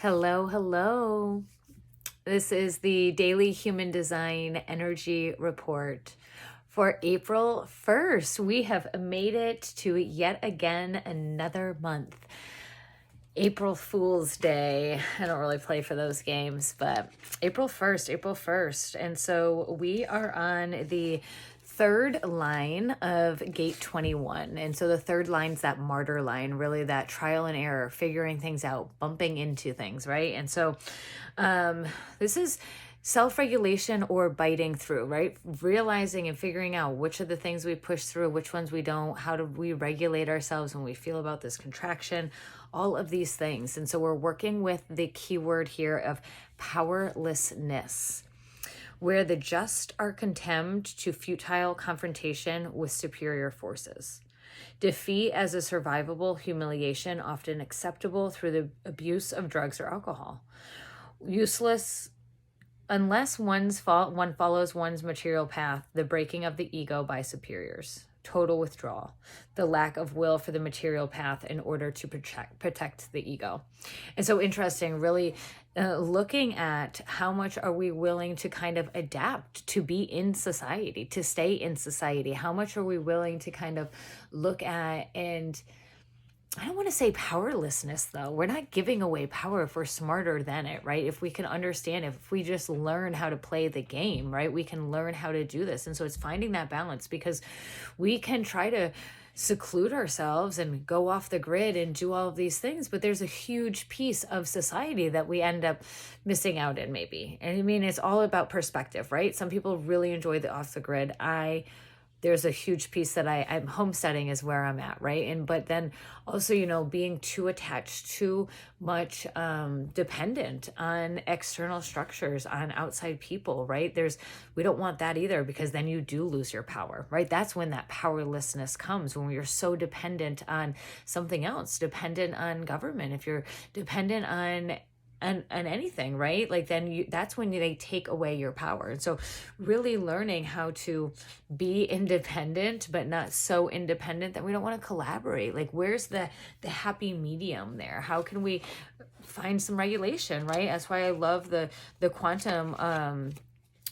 Hello, hello. This is the Daily Human Design Energy Report for April 1st. We have made it to yet again another month. April Fool's Day. I don't really play for those games, but April 1st. And so we are on the third line of gate 21. And so the third line's that martyr line, really that trial and error, figuring things out, bumping into things, right? And so this is self-regulation or biting through, right? Realizing and figuring out which of the things we push through, which ones we don't, how do we regulate ourselves when we feel about this contraction, all of these things. And so we're working with the keyword here of powerlessness, where the just are condemned to futile confrontation with superior forces. Defeat as a survivable humiliation, often acceptable through the abuse of drugs or alcohol. Useless unless one follows one's material path, the breaking of the ego by superiors. Total withdrawal, the lack of will for the material path in order to protect the ego. And so interesting, really looking at how much are we willing to kind of adapt to be in society, to stay in society? How much are we willing to kind of look at, and I don't want to say powerlessness, though. We're not giving away power if we're smarter than it, right? If we can understand, if we just learn how to play the game, right? We can learn how to do this. And so it's finding that balance, because we can try to seclude ourselves and go off the grid and do all of these things, but there's a huge piece of society that we end up missing out in, maybe. And I mean, it's all about perspective, right? Some people really enjoy the off the grid. There's a huge piece that I'm homesteading is where I'm at, right? But then also, being too attached, too much dependent on external structures, on outside people, right? We don't want that either, because then you do lose your power, right? That's when that powerlessness comes, when you're so dependent on something else, dependent on government. If you're dependent on anything, right? Like then that's when they take away your power. And so really learning how to be independent, but not so independent that we don't want to collaborate. Like where's the happy medium there? How can we find some regulation, right? That's why I love the quantum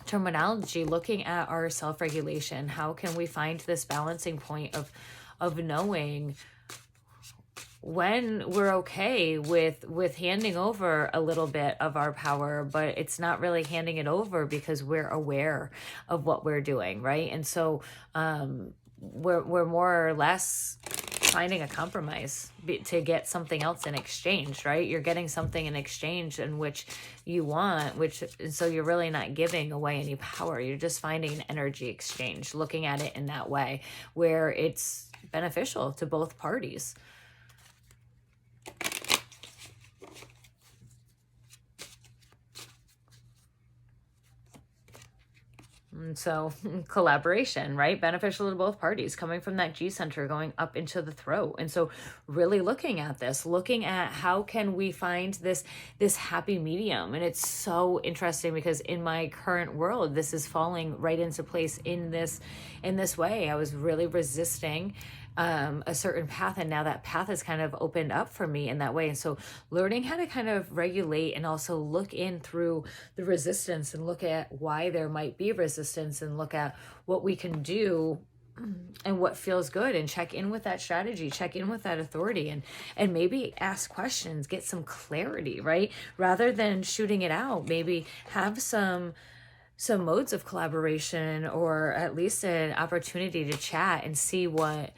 terminology, looking at our self-regulation. How can we find this balancing point of knowing when we're okay with handing over a little bit of our power, but it's not really handing it over because we're aware of what we're doing, right? And so we're more or less finding a compromise to get something else in exchange, right? You're getting something in exchange in which you want, so you're really not giving away any power. You're just finding an energy exchange, looking at it in that way where it's beneficial to both parties. And so collaboration, right? Beneficial to both parties, coming from that G center, going up into the throat. And so really looking at this, looking at how can we find this happy medium. And it's so interesting because in my current world, this is falling right into place in this way. I was really resisting a certain path, and now that path has kind of opened up for me in that way. And so learning how to kind of regulate and also look in through the resistance and look at why there might be resistance and look at what we can do and what feels good, and check in with that strategy, check in with that authority, and maybe ask questions, get some clarity, right? Rather than shooting it out, maybe have some modes of collaboration, or at least an opportunity to chat and see what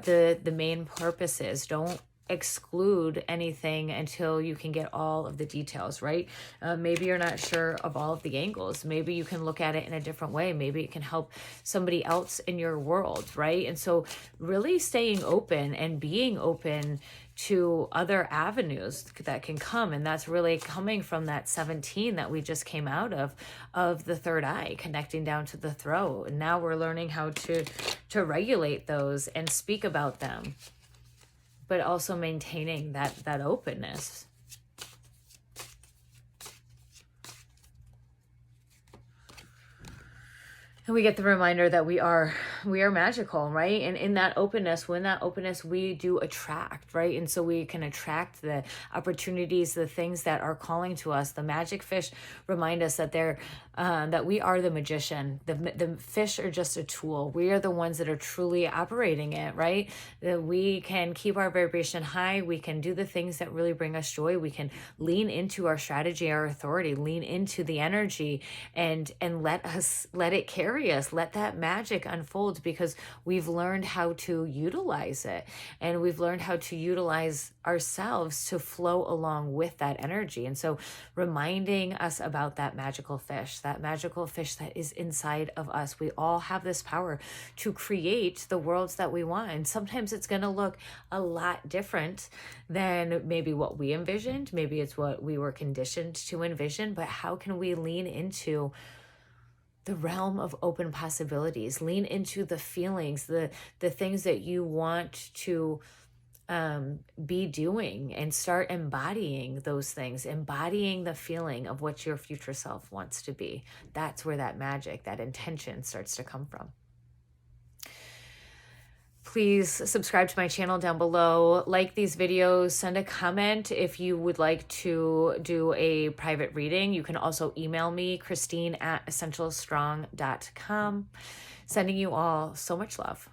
the main purpose is. Don't exclude anything until you can get all of the details, right? Maybe you're not sure of all of the angles. Maybe you can look at it in a different way. Maybe it can help somebody else in your world, right? And so really staying open and being open to other avenues that can come. And that's really coming from that 17 that we just came out of the third eye, connecting down to the throat. And now we're learning how to regulate those and speak about them, but also maintaining that openness. And we get the reminder that we are we are magical, right? And in that openness, when that openness, we do attract, right? And so we can attract the opportunities, the things that are calling to us. The magic fish remind us that that we are the magician. The fish are just a tool. We are the ones that are truly operating it, right? That we can keep our vibration high. We can do the things that really bring us joy. We can lean into our strategy, our authority, lean into the energy, and let it carry us. Let that magic unfold, because we've learned how to utilize it, and we've learned how to utilize ourselves to flow along with that energy. And so reminding us about that magical fish that is inside of us. We all have this power to create the worlds that we want. And sometimes it's going to look a lot different than maybe what we envisioned. Maybe it's what we were conditioned to envision, but how can we lean into the realm of open possibilities, lean into the feelings, the things that you want to be doing, and start embodying those things, embodying the feeling of what your future self wants to be. That's where that magic, that intention starts to come from. Please subscribe to my channel down below, like these videos, send a comment if you would like to do a private reading. You can also email me, Christine@essentialstrong.com. Sending you all so much love.